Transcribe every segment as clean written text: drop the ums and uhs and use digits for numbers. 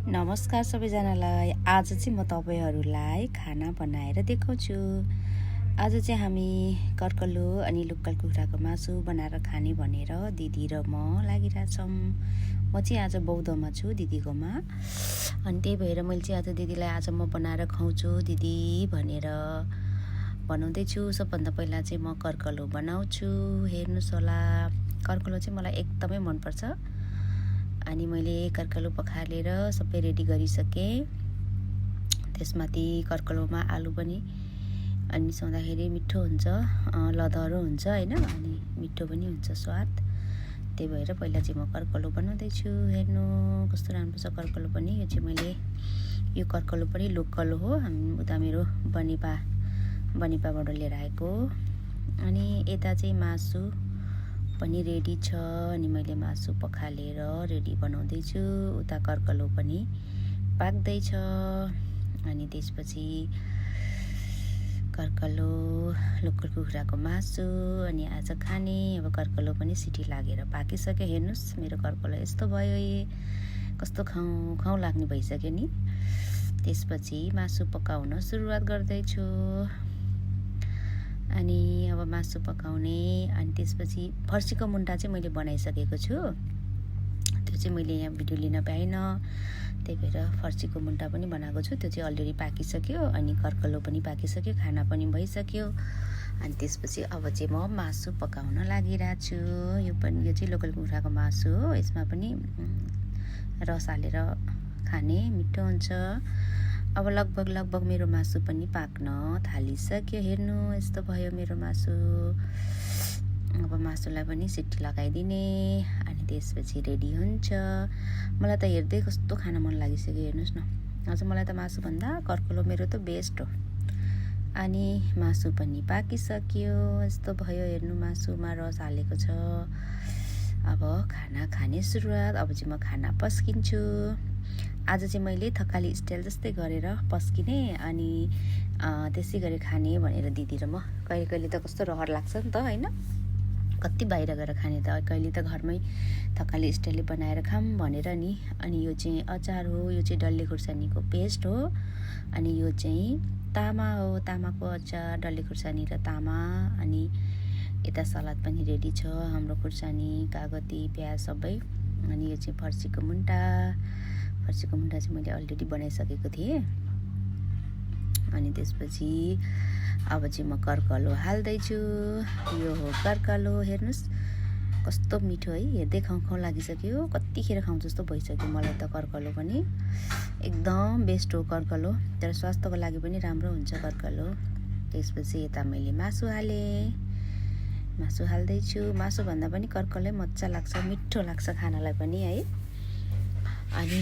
नमस्कार सबैजनालाई। आज चाहिँ म तपाईहरुलाई खाना बनाएर देखाउँछु। आज चाहिँ हामी कर्कलो अनि लोकल कुखुराको मासु बनाएर खाने भनेर दिदी र म लागिरहेछौँ। म चाहिँ आज बौद्धमा छु दिदीकोमा, अनि त्यही भएर मैले चाहिँ आज दिदीलाई आज म बनाएर खुवाउँछु दिदी भनेर बनाउँदैछु। सबभन्दा पहिला चाहिँ म कर्कलो बनाउँछु। हेर्नुस् होला, कर्कलो चाहिँ मलाई एकदमै मनपर्छ। अनि मैले कर्कलो पखालेर सबै रेडी गरिसकेँ। त्यसमाथि कर्कलोमा आलु पनि अनि मिसाउँदाखेरि मिठो हुन्छ, लदरो हुन्छ हैन, अनि मिठो पनि हुन्छ स्वाद। त्यही भएर पहिला चाहिँ म कर्कलो बनाउँदैछु। हेर्नु कस्तो राम्रो छ कर्कलो पनि। यो चाहिँ मैले यो कर्कलो पनि लोकल हो, उता मेरो बनेपाबाट लिएर आएको। अनि यता चाहिँ मासु पनि रेडी छ, अनि मैले मासु पखालेर रेडी बनाउँदैछु। उता कर्कलो पनि पाक्दैछ। अनि त्यसपछि कर्कलो लोकल कुखुराको मासु अनि आज खाने। अब कर्कलो पनि सिटी लागेर पाकिसक्यो। हेर्नुस् मेरो कर्कलो यस्तो भयो, कस्तो खाउँ लाग्ने भइसक्यो नि। त्यसपछि मासु पकाउन सुरुवात गर्दैछु। अनि अब मासु पकाउने, अनि त्यसपछि फर्सीको मुन्टा चाहिँ मैले बनाइसकेको छु। त्यो चाहिँ मैले यहाँ भिडियो लिन पाइनँ, त्यही भएर फर्सीको मुन्टा पनि बनाएको छु। त्यो चाहिँ अलरेडी पाकिसक्यो, अनि कर्कलो पनि पाकिसक्यो, खाना पनि भइसक्यो। अनि त्यसपछि अब चाहिँ म मासु पकाउन लागिरहेको छु। यो चाहिँ लोकल कुखुराको मासु हो। यसमा पनि रस हालेर खाने मिठो हुन्छ। अब लगभग मेरो मासु पनि पाक्न थालिसक्यो। हेर्नु यस्तो भयो मेरो मासु। अब मासुलाई पनि सिटी लगाइदिने, अनि त्यसपछि रेडी हुन्छ। मलाई त हेर्दै कस्तो खान मन लागिसक्यो। हेर्नुस् न, अझ मलाई त मासुभन्दा कर्कलो मेरो त बेस्ट हो। अनि मासु पनि पाकिसक्यो। यस्तो भयो हेर्नु, मासुमा रस हालेको छ। अब खाना खाने सुरुवात। अब चाहिँ म खाना पस्किन्छु। आज चाहिँ मैले थकाली स्टाइल जस्तै गरेर पस्किने, अनि त्यसै गरी खाने भनेर दिदी र म। कहिले त कस्तो रहर लाग्छ नि त हैन, कति बाहिर गएर खाने त। कहिले त घरमै थकाली स्टाइलले बनाएर खाऊँ भनेर नि। अनि यो चाहिँ अचार हो, यो चाहिँ डल्ले खुर्सानीको पेस्ट हो, अनि यो चाहिँ तामा हो, तामाको अचार, डल्ले खुर्सानी र तामा। अनि यता सलाद पनि रेडी छ, हाम्रो खुर्सानी, कागती, प्याज सबै। अनि यो चाहिँ फर्सीको मुन्टा चाहिँ मैले अलरेडी बनाइसकेको थिएँ। अनि त्यसपछि अब चाहिँ म कर्कलो हाल्दैछु। यो हो कर्कलो। हेर्नुस् कस्तो मिठो है, हेर्दै खाउँ लागिसक्यो। कतिखेर खाउँ जस्तो भइसक्यो मलाई त। कर्कलो पनि एकदम बेस्ट हो कर्कलो, तर स्वास्थ्यको लागि पनि राम्रो हुन्छ कर्कलो। त्यसपछि यता मैले मासु हाल्दैछु। मासुभन्दा पनि कर्कलै मजा लाग्छ, मिठो लाग्छ खानालाई पनि है। अनि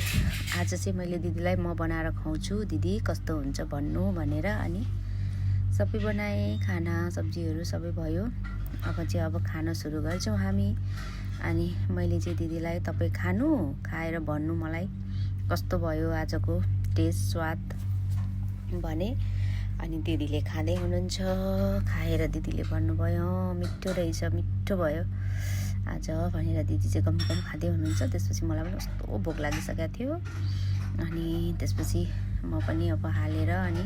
आज चाहिँ मैले दिदीलाई म बनाएर खुवाउँछु, दिदी कस्तो हुन्छ भन्नु भनेर। अनि सबै बनाएँ, खाना सब्जीहरू सबै भयो। अब खान सुरु गर्छौँ हामी। अनि मैले चाहिँ दिदीलाई तपाईँ खाएर भन्नु मलाई कस्तो भयो आजको टेस्ट स्वाद भने। अनि दिदीले खाँदै हुनुहुन्छ। खाएर दिदीले भन्नुभयो मिठो रहेछ, मिठो भयो आज भनेर दिदी चाहिँ गम खाँदै हुनुहुन्छ। त्यसपछि मलाई पनि कस्तो भोक लागिसकेको थियो। अनि त्यसपछि म पनि अब हालेर अनि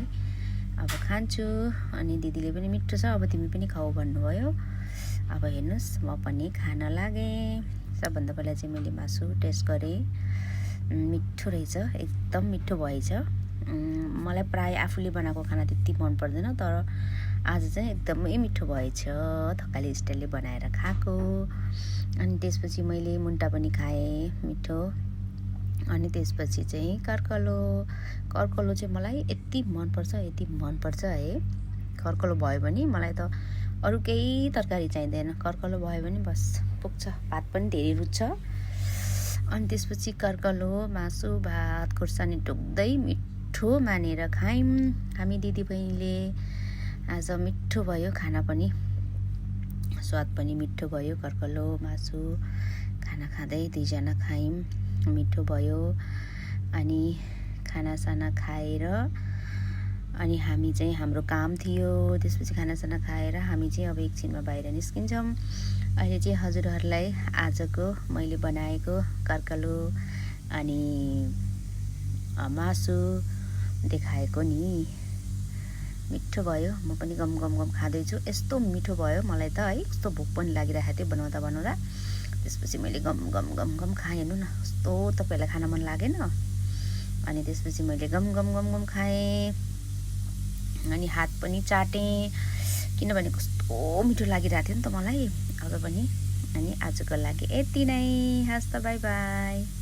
अब खान्छु। अनि दिदीले पनि मिठो छ, अब तिमी पनि खाऊ भन्नुभयो। अब हेर्नुस् म पनि खान लागेँ। सबभन्दा पहिला चाहिँ मैले मासु टेस्ट गरेँ, मिठो रहेछ, एकदम मिठो भएछ। मलाई प्राय आफूले बनाएको खाना त्यति मन पर्दैन, तर आज चाहिँ एकदमै मिठो भएछ, थकाली स्टाइलले बनाएर खाएको। अनि त्यसपछि मैले मुन्टा पनि खाएँ, मिठो। अनि त्यसपछि चाहिँ कर्कलो चाहिँ मलाई यति मनपर्छ है। कर्कलो भयो भने मलाई त अरू केही तरकारी चाहिँदैन, कर्कलो भयो भने बस पुग्छ। भात पनि धेरै रुच्छ। अनि त्यसपछि कर्कलो, मासु, भात, खुर्सानी टोक्दै मिठो मानेर खायौँ हामी दिदी बहिनीले। आज मिठो भयो खाना पनि, स्वाद पनि मिठो भयो। कर्कलो मासु खाना खाँदै दुईजना खायौँ, मिठो भयो। अनि खानासाना खाएर अनि हामी चाहिँ हाम्रो काम थियो। त्यसपछि खानासाना खाएर हामी चाहिँ अब एकछिनमा बाहिर निस्किन्छौँ। अहिले चाहिँ हजुरहरूलाई आजको मैले बनाएको कर्कलो अनि मासु देखाएको नि। मिठो भयो, म पनि गम गम गम खाँदैछु। यस्तो मिठो भयो मलाई त है, कस्तो भोक पनि लागिरहेको थियो बनाउँदा बनाउँदा। त्यसपछि मैले गम गम गम गम खाएँ। हेर्नु न कस्तो, तपाईँहरूलाई खान मन लागेन? अनि त्यसपछि मैले गम गम गम गम खाएँ अनि हात पनि चाटेँ, किनभने कस्तो मिठो लागिरहेको थियो नि त मलाई अझ पनि। अनि आजको लागि यति नै, हस् त, बाई बाई।